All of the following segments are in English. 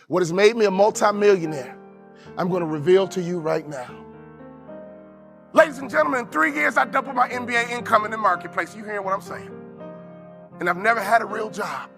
What has made me a multimillionaire, I'm going to reveal to you right now. Ladies and gentlemen, in 3 years, I doubled my MBA income in the marketplace. You hearing what I'm saying? And I've never had a real job.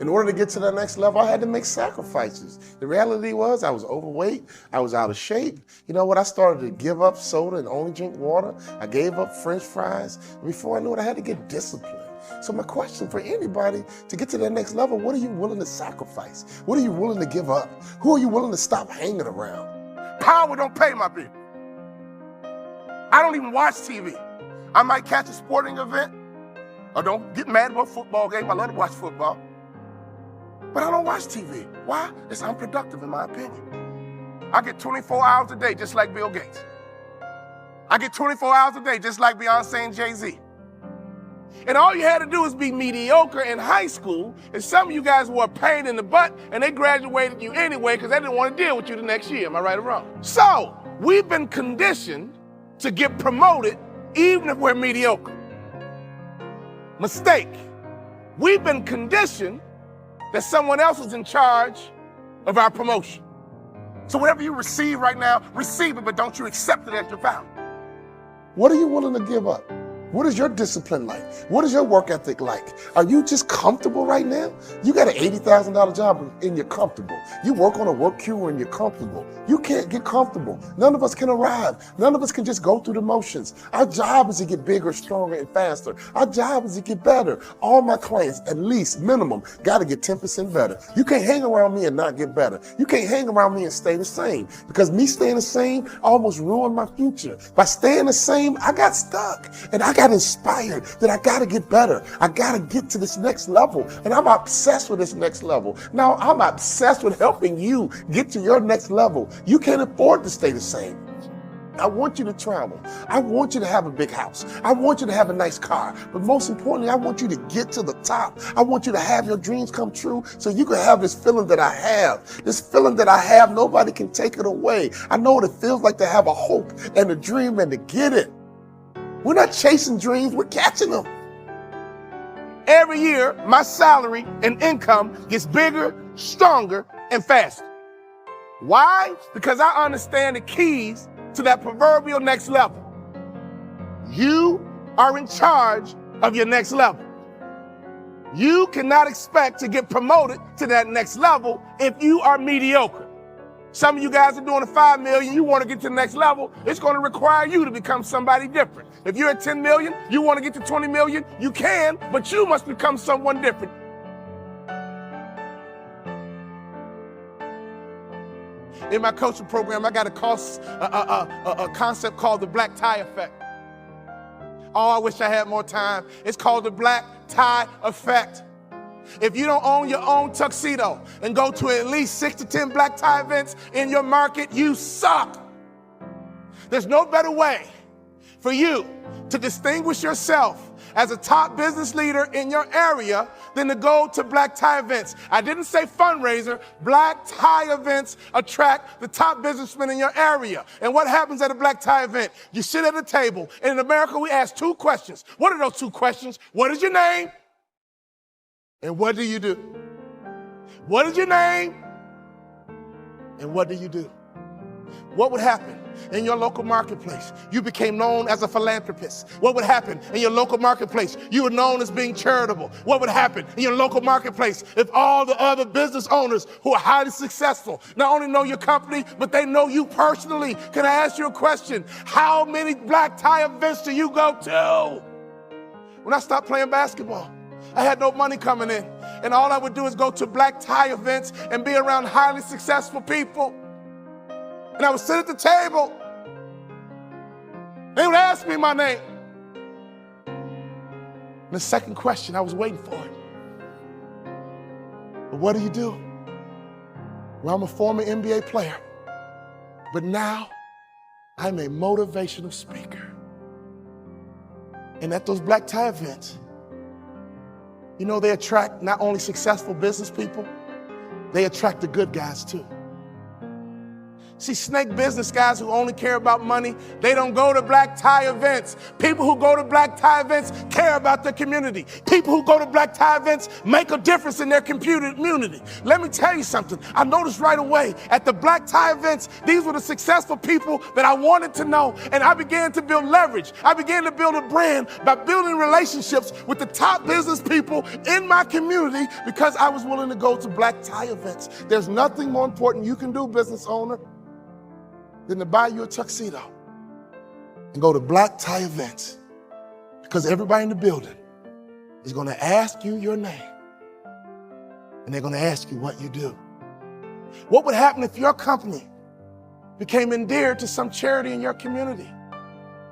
In order to get to the next level, I had to make sacrifices. The reality was I was overweight. I was out of shape. You know what? I started to give up soda and only drink water. I gave up French fries. Before I knew it, I had to get disciplined. So my question for anybody, to get to that next level, what are you willing to sacrifice? What are you willing to give up? Who are you willing to stop hanging around? Power don't pay my bill. I don't even watch TV. I might catch a sporting event, or don't get mad about a football game. I love to watch football. But I don't watch TV. Why? It's unproductive in my opinion. I get 24 hours a day just like Bill Gates. I get 24 hours a day just like Beyonce and Jay-Z. And all you had to do was be mediocre in high school, and some of you guys were a pain in the butt, and they graduated you anyway because they didn't want to deal with you the next year. Am I right or wrong? So, we've been conditioned to get promoted even if we're mediocre. Mistake. We've been conditioned that someone else is in charge of our promotion. So whatever you receive right now, receive it, but don't you accept it as your value. What are you willing to give up? What is your discipline like? What is your work ethic like? Are you just comfortable right now? You got an $80,000 job and you're comfortable. You work on a work queue and you're comfortable. You can't get comfortable. None of us can arrive. None of us can just go through the motions. Our job is to get bigger, stronger, and faster. Our job is to get better. All my clients, at least minimum, got to get 10% better. You can't hang around me and not get better. You can't hang around me and stay the same, because me staying the same almost ruined my future. By staying the same, I got stuck and I got inspired that I got to get better. I got to get to this next level, and I'm obsessed with this next level. Now, I'm obsessed with helping you get to your next level. You can't afford to stay the same. I want you to travel. I want you to have a big house. I want you to have a nice car. But most importantly, I want you to get to the top. I want you to have your dreams come true so you can have this feeling that I have. This feeling that I have, nobody can take it away. I know what it feels like to have a hope and a dream and to get it. We're not chasing dreams, we're catching them. Every year, my salary and income gets bigger, stronger, and faster. Why? Because I understand the keys to that proverbial next level. You are in charge of your next level. You cannot expect to get promoted to that next level if you are mediocre. Some of you guys are doing a 5 million, you want to get to the next level, it's going to require you to become somebody different. If you're at 10 million, you want to get to 20 million, you can, but you must become someone different. In my coaching program, I got a concept called the black tie effect. Oh, I wish I had more time. It's called the black tie effect. If you don't own your own tuxedo and go to at least 6 to 10 black tie events in your market, you suck. There's no better way for you to distinguish yourself as a top business leader in your area than to go to black tie events. I didn't say fundraiser. Black tie events attract the top businessmen in your area. And what happens at a black tie event? You sit at a table, and in America we ask 2 questions. What are those 2 questions? What is your name? And what do you do? What is your name? And what do you do? What would happen in your local marketplace? You became known as a philanthropist. What would happen in your local marketplace? You were known as being charitable. What would happen in your local marketplace if all the other business owners who are highly successful not only know your company, but they know you personally? Can I ask you a question? How many black tie events do you go to? When I stopped playing basketball, I had no money coming in, and all I would do is go to black tie events and be around highly successful people. And I would sit at the table. They would ask me my name. And the second question, I was waiting for it. But what do you do? Well, I'm a former NBA player, but now I'm a motivational speaker. And at those black tie events, you know, they attract not only successful business people, they attract the good guys too. See, snake business guys who only care about money, they don't go to black tie events. People who go to black tie events care about their community. People who go to black tie events make a difference in their community. Let me tell you something. I noticed right away at the black tie events, these were the successful people that I wanted to know. And I began to build leverage. I began to build a brand by building relationships with the top business people in my community because I was willing to go to black tie events. There's nothing more important you can do, business owner, than to buy you a tuxedo and go to black tie events, because everybody in the building is going to ask you your name and they're going to ask you what you do. What would happen if your company became endeared to some charity in your community?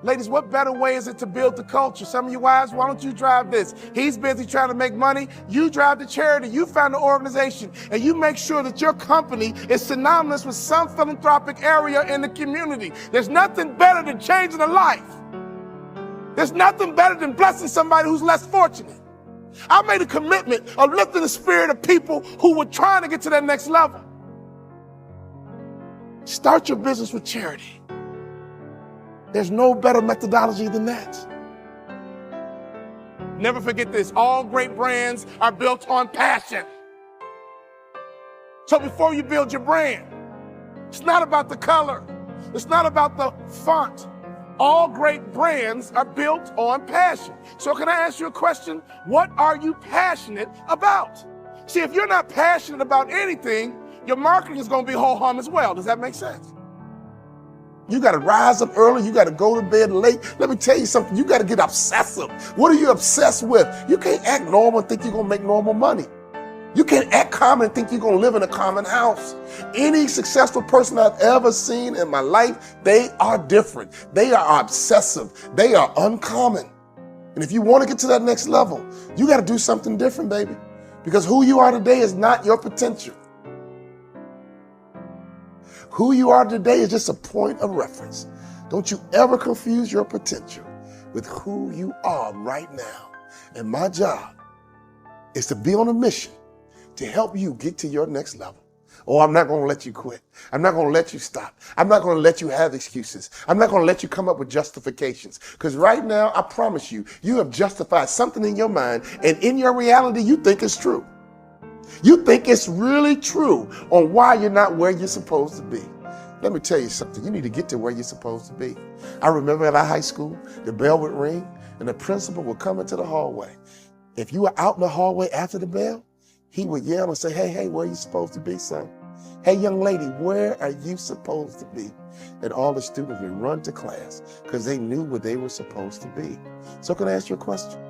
Ladies, what better way is it to build the culture? Some of you wives, why don't you drive this? He's busy trying to make money. You drive the charity. You found an organization, and you make sure that your company is synonymous with some philanthropic area in the community. There's nothing better than changing a life. There's nothing better than blessing somebody who's less fortunate. I made a commitment of lifting the spirit of people who were trying to get to that next level. Start your business with charity. There's no better methodology than that. Never forget this. All great brands are built on passion. So before you build your brand, it's not about the color. It's not about the font. All great brands are built on passion. So can I ask you a question? What are you passionate about? See, if you're not passionate about anything, your marketing is going to be ho-hum as well. Does that make sense? You got to rise up early. You got to go to bed late. Let me tell you something. You got to get obsessive. What are you obsessed with? You can't act normal and think you're going to make normal money. You can't act common and think you're going to live in a common house. Any successful person I've ever seen in my life, they are different. They are obsessive. They are uncommon. And if you want to get to that next level, you got to do something different, baby. Because who you are today is not your potential. Who you are today is just a point of reference. Don't you ever confuse your potential with who you are right now. And my job is to be on a mission to help you get to your next level. Oh, I'm not going to let you quit. I'm not going to let you stop. I'm not going to let you have excuses. I'm not going to let you come up with justifications. Because right now, I promise you, you have justified something in your mind, and in your reality, you think it's true. You think it's really true on why you're not where you're supposed to be. Let me tell you something. You need to get to where you're supposed to be. I remember at our high school, the bell would ring and the principal would come into the hallway. If you were out in the hallway after the bell, he would yell and say, hey, where are you supposed to be, son? Hey, young lady, where are you supposed to be? And all the students would run to class because they knew where they were supposed to be. So can I ask you a question?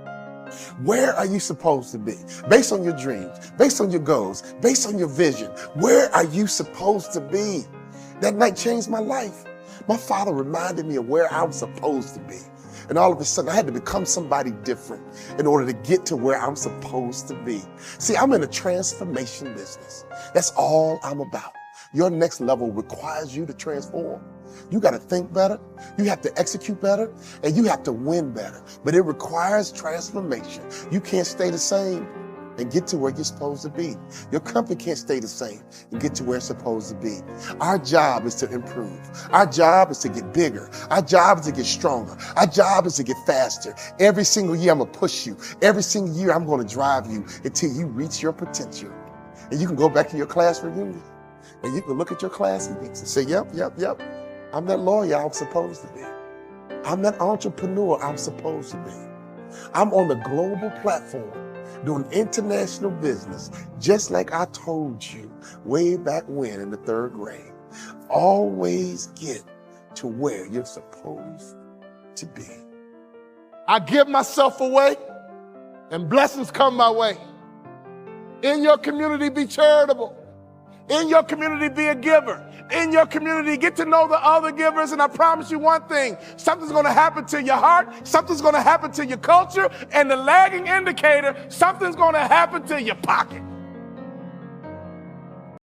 Where are you supposed to be? Based on your dreams, based on your goals, based on your vision, where are you supposed to be? That night changed my life. My father reminded me of where I was supposed to be. And all of a sudden, I had to become somebody different in order to get to where I'm supposed to be. See, I'm in a transformation business. That's all I'm about. Your next level requires you to transform. You got to think better, you have to execute better, and you have to win better. But it requires transformation. You can't stay the same and get to where you're supposed to be. Your company can't stay the same and get to where it's supposed to be. Our job is to improve. Our job is to get bigger. Our job is to get stronger. Our job is to get faster. Every single year, I'm going to push you. Every single year, I'm going to drive you until you reach your potential. And you can go back to your class reunion and you can look at your classmates and say, yep. I'm that lawyer I'm supposed to be. I'm that entrepreneur I'm supposed to be. I'm on the global platform doing international business, just like I told you way back when in the 3rd grade. Always get to where you're supposed to be. I give myself away and blessings come my way. In your community, be charitable. In your community, be a giver. In your community, get to know the other givers, and I promise you one thing, something's going to happen to your heart, something's going to happen to your culture, and the lagging indicator, something's going to happen to your pocket.